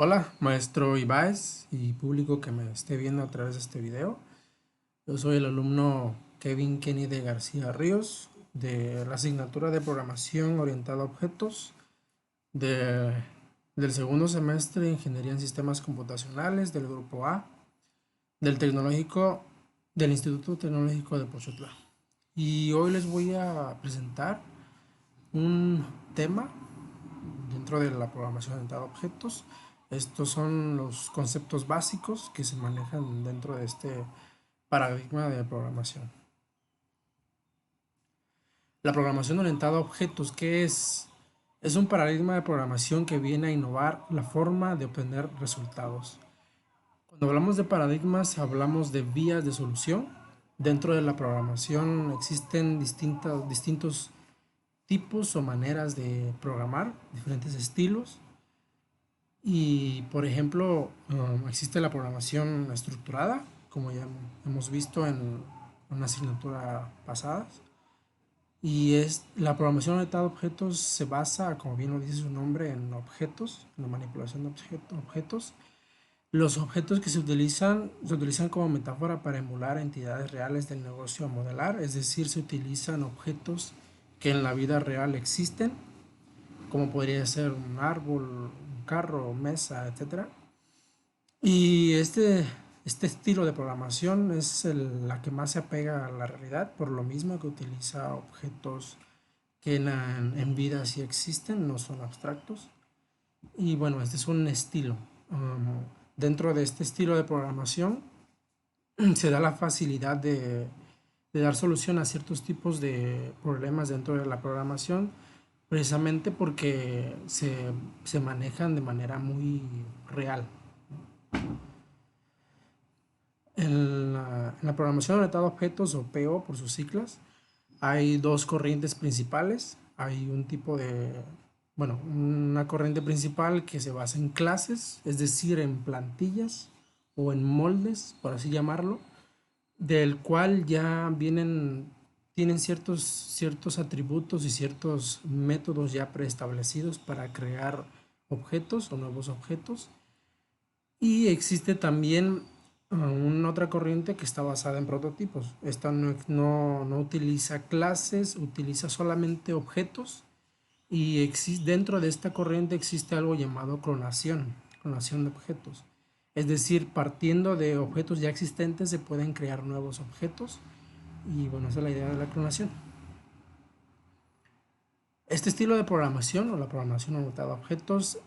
Hola, maestro Ibáez y público que me esté viendo a través de este video. Yo soy el alumno Kevin Kennedy García Ríos de la asignatura de programación orientada a objetos de- del segundo semestre de Ingeniería en Sistemas Computacionales del Grupo A del Tecnológico del Instituto Tecnológico de Pochutla. Y hoy les voy a presentar un tema dentro de la programación orientada a objetos. Estos son los conceptos básicos que se manejan dentro de este paradigma de programación. La programación orientada a objetos, ¿qué es? Es un paradigma de programación que viene a innovar la forma de obtener resultados. Cuando hablamos de paradigmas, hablamos de vías de solución. Dentro de la programación existen distintos tipos o maneras de programar, diferentes estilos. Y por ejemplo, existe la programación estructurada, como ya hemos visto en una asignatura pasada. Y es la programación orientada a objetos se basa, como bien lo dice su nombre, en objetos, en la manipulación de objetos. Los objetos que se utilizan como metáfora para emular entidades reales del negocio a modelar, es decir, se utilizan objetos que en la vida real existen, como podría ser un árbol, un carro, mesa, etcétera. Y este estilo de programación es la que más se apega a la realidad, por lo mismo que utiliza objetos que en vida sí existen, no son abstractos. Y bueno, este es un estilo. Dentro de este estilo de programación se da la facilidad de dar solución a ciertos tipos de problemas dentro de la programación, precisamente porque se manejan de manera muy real. En la programación orientada a objetos, o PO por sus siglas, hay dos corrientes principales. Hay un tipo de, bueno, una corriente principal que se basa en clases, es decir, en plantillas o en moldes, por así llamarlo, del cual ya tienen ciertos atributos y ciertos métodos ya preestablecidos para crear objetos o nuevos objetos. Y existe también una otra corriente que está basada en prototipos. Esta no utiliza clases, utiliza solamente objetos. Y dentro de esta corriente existe algo llamado clonación de objetos. Es decir, partiendo de objetos ya existentes se pueden crear nuevos objetos. Y bueno, esa es la idea de la clonación. Este estilo de programación o la programación orientada a objetos,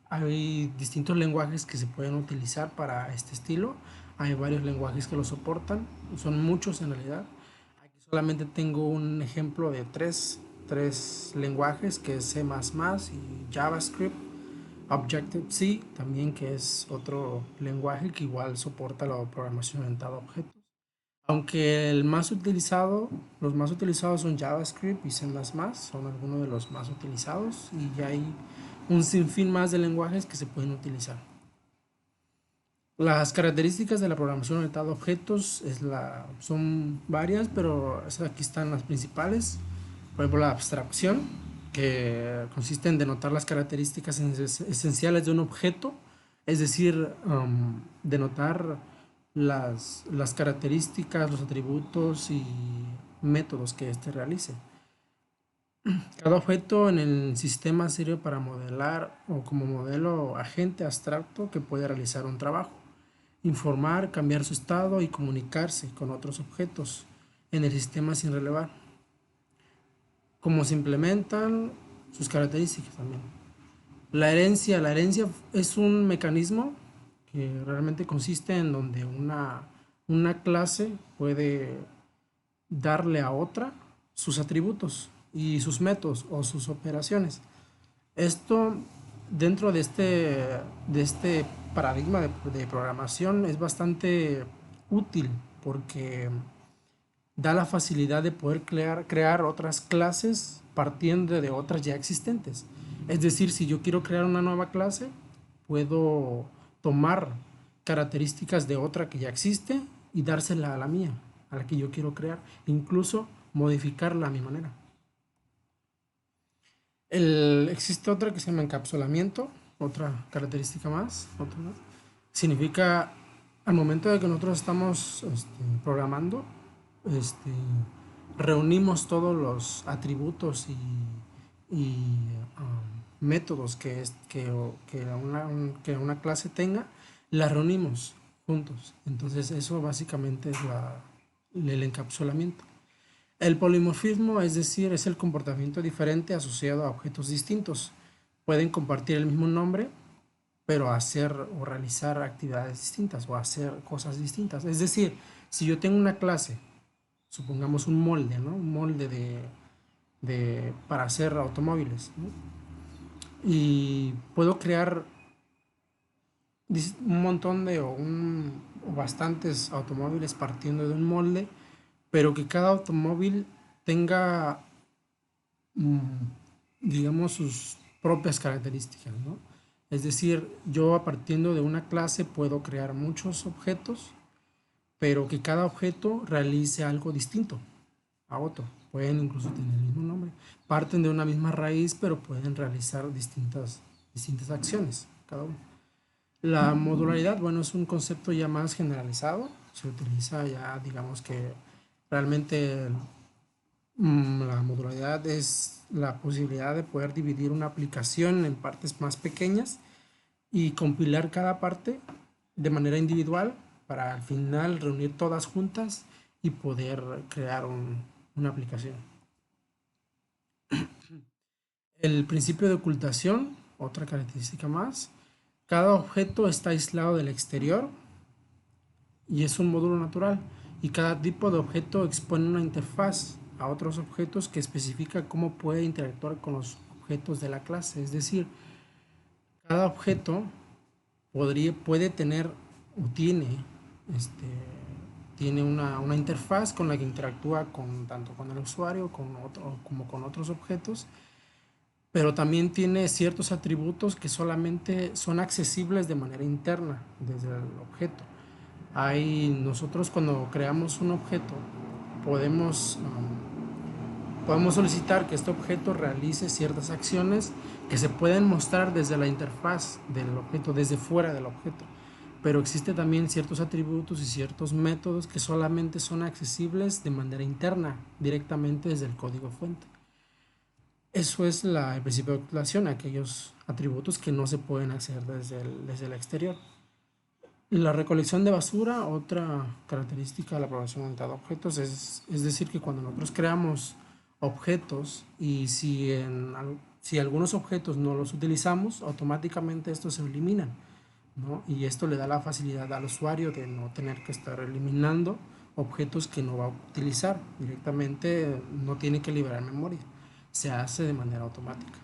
hay distintos lenguajes que se pueden utilizar para este estilo. Hay varios lenguajes que lo soportan, son muchos en realidad. Aquí solamente tengo un ejemplo de tres lenguajes, que es C++ y JavaScript. Objective-C también, que es otro lenguaje que igual soporta la programación orientada a objetos. Aunque los más utilizados son JavaScript y C++, son algunos de los más utilizados, y ya hay un sinfín más de lenguajes que se pueden utilizar. Las características de la programación orientada a objetos son varias, pero aquí están las principales. Por ejemplo, la abstracción, que consiste en denotar las características esenciales de un objeto, es decir, denotar las características, los atributos y métodos que éste realice. Cada objeto en el sistema sirve para modelar o como modelo agente abstracto que puede realizar un trabajo, informar, cambiar su estado y comunicarse con otros objetos en el sistema sin relevar. Cómo se implementan sus características también. La herencia es un mecanismo que realmente consiste en donde una clase puede darle a otra sus atributos y sus métodos o sus operaciones. Esto dentro de este paradigma de programación es bastante útil porque da la facilidad de poder crear otras clases partiendo de otras ya existentes. Es decir, si yo quiero crear una nueva clase, puedo tomar características de otra que ya existe y dársela a la mía, a la que yo quiero crear, incluso modificarla a mi manera. Existe otra que se llama encapsulamiento. otra característica más, significa al momento de que nosotros estamos programando, este, reunimos todos los atributos y métodos que una clase tenga, las reunimos juntos. Entonces eso básicamente es el encapsulamiento. El polimorfismo, es decir, es el comportamiento diferente asociado a objetos distintos. Pueden compartir el mismo nombre, pero hacer o realizar actividades distintas o hacer cosas distintas. Es decir, si yo tengo una clase, supongamos un molde, ¿no? Un molde para hacer automóviles, ¿no? Y puedo crear un montón o bastantes automóviles partiendo de un molde, pero que cada automóvil tenga, mm, digamos, sus propias características, ¿no? Es decir, yo a partiendo de una clase puedo crear muchos objetos, pero que cada objeto realice algo distinto a otro. Pueden incluso tener el mismo nombre. Parten de una misma raíz, pero pueden realizar distintas acciones cada uno. La modularidad, bueno, es un concepto ya más generalizado. Se utiliza ya, digamos que realmente la modularidad es la posibilidad de poder dividir una aplicación en partes más pequeñas y compilar cada parte de manera individual para al final reunir todas juntas y poder crear una aplicación. El principio de ocultación, otra característica más. Cada objeto está aislado del exterior y es un módulo natural. Y cada tipo de objeto expone una interfaz a otros objetos que especifica cómo puede interactuar con los objetos de la clase. Es decir, cada objeto puede tener o este, tiene una interfaz con la que interactúa tanto con el usuario como con otros objetos, pero también tiene ciertos atributos que solamente son accesibles de manera interna desde el objeto. Nosotros cuando creamos un objeto podemos solicitar que este objeto realice ciertas acciones que se pueden mostrar desde la interfaz del objeto, desde fuera del objeto. Pero existen también ciertos atributos y ciertos métodos que solamente son accesibles de manera interna, directamente desde el código fuente. Eso es el principio de ocultación, aquellos atributos que no se pueden hacer desde el exterior. La recolección de basura, otra característica de la programación orientada a objetos, es decir, que cuando nosotros creamos objetos y si algunos objetos no los utilizamos, automáticamente estos se eliminan, ¿no? Y esto le da la facilidad al usuario de no tener que estar eliminando objetos que no va a utilizar. Directamente no tiene que liberar memoria, se hace de manera automática.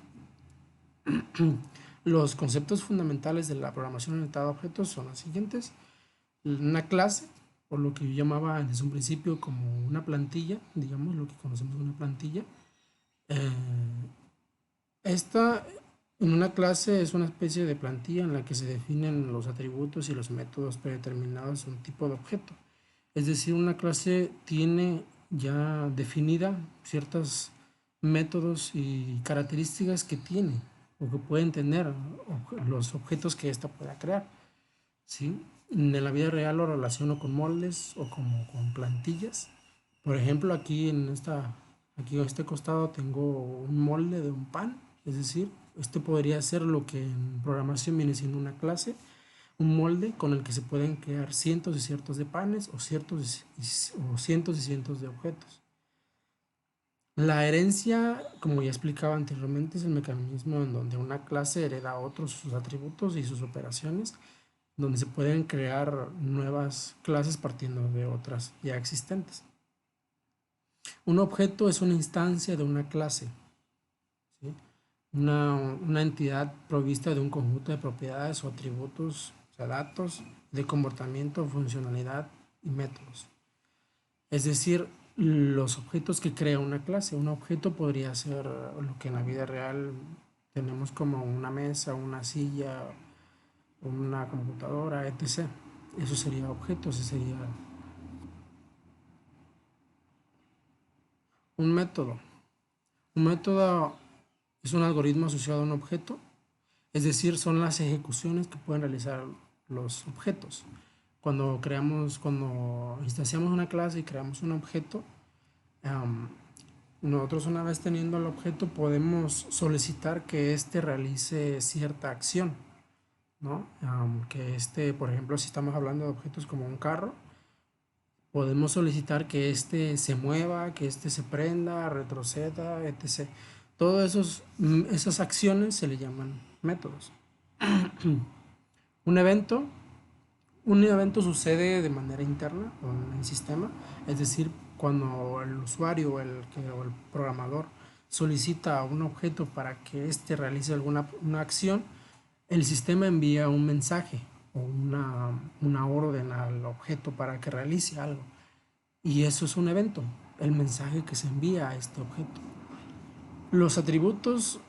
Los conceptos fundamentales de la programación orientada a objetos son los siguientes. Una clase, o lo que yo llamaba desde un principio como una plantilla, digamos lo que conocemos como una plantilla. Eh, esta en una clase es una especie de plantilla en la que se definen los atributos y los métodos predeterminados de un tipo de objeto. Es decir, una clase tiene ya definida ciertos métodos y características que tiene o que pueden tener los objetos que ésta pueda crear. ¿Sí? En la vida real lo relaciono con moldes o como con plantillas. Por ejemplo, aquí en este costado tengo un molde de un pan, es decir, este podría ser lo que en programación viene siendo una clase, un molde con el que se pueden crear cientos y cientos de panes o cientos y cientos de objetos. La herencia, como ya explicaba anteriormente, es el mecanismo en donde una clase hereda a otros sus atributos y sus operaciones, donde se pueden crear nuevas clases partiendo de otras ya existentes. Un objeto es una instancia de una clase, ¿sí? Una entidad provista de un conjunto de propiedades o atributos, o sea, datos de comportamiento, funcionalidad y métodos. Es decir, los objetos que crea una clase. Un objeto podría ser lo que en la vida real tenemos como una mesa, una silla, una computadora, etc. Eso sería objeto, ese sería un método. Un método es un algoritmo asociado a un objeto Es decir, son las ejecuciones que pueden realizar los objetos. Cuando instanciamos una clase y creamos un objeto, um, nosotros una vez teniendo el objeto podemos solicitar que éste realice cierta acción, ¿no? Que por ejemplo, si estamos hablando de objetos como un carro, podemos solicitar que éste se mueva, que éste se prenda, retroceda, etc. Todas esas acciones se le llaman métodos. Un evento, un evento sucede de manera interna en el sistema, es decir, cuando el usuario o el programador solicita un objeto para que éste realice una acción, el sistema envía un mensaje o una orden al objeto para que realice algo. Y eso es un evento, el mensaje que se envía a este objeto. Los atributos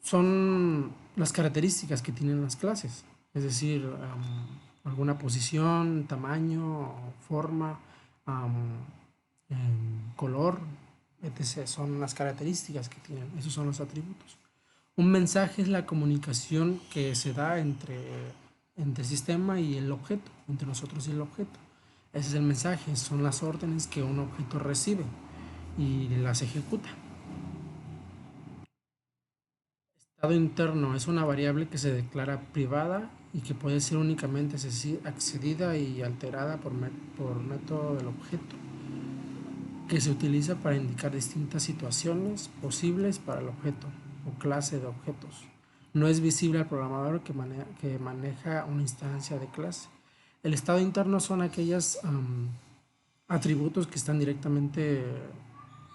son las características que tienen las clases, es decir, alguna posición, tamaño, forma, color, etc. Son las características que tienen, esos son los atributos. Un mensaje es la comunicación que se da entre el sistema y el objeto, entre nosotros y el objeto. Ese es el mensaje, son las órdenes que un objeto recibe y las ejecuta. Estado interno es una variable que se declara privada y que puede ser únicamente accedida y alterada por método del objeto, que se utiliza para indicar distintas situaciones posibles para el objeto o clase de objetos. No es visible al programador que maneja una instancia de clase. El estado interno son aquellos atributos que están directamente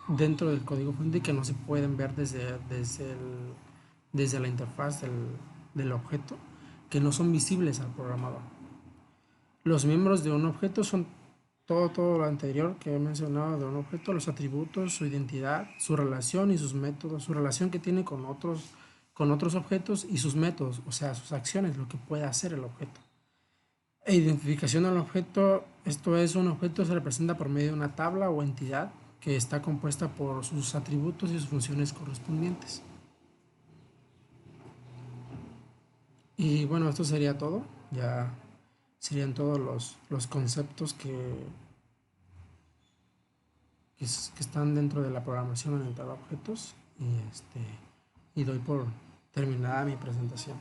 dentro del código fuente y que no se pueden ver desde la interfaz del objeto, que no son visibles al programador. Los miembros de un objeto son todo lo anterior que he mencionado de un objeto, los atributos, su identidad, su relación y sus métodos, su relación que tiene con otros objetos y sus métodos, o sea, sus acciones, lo que puede hacer el objeto. E identificación del objeto, esto es, un objeto se representa por medio de una tabla o entidad que está compuesta por sus atributos y sus funciones correspondientes. Y bueno, esto sería todo. Ya serían todos los conceptos que están dentro de la programación orientada a objetos. Y doy por terminada mi presentación.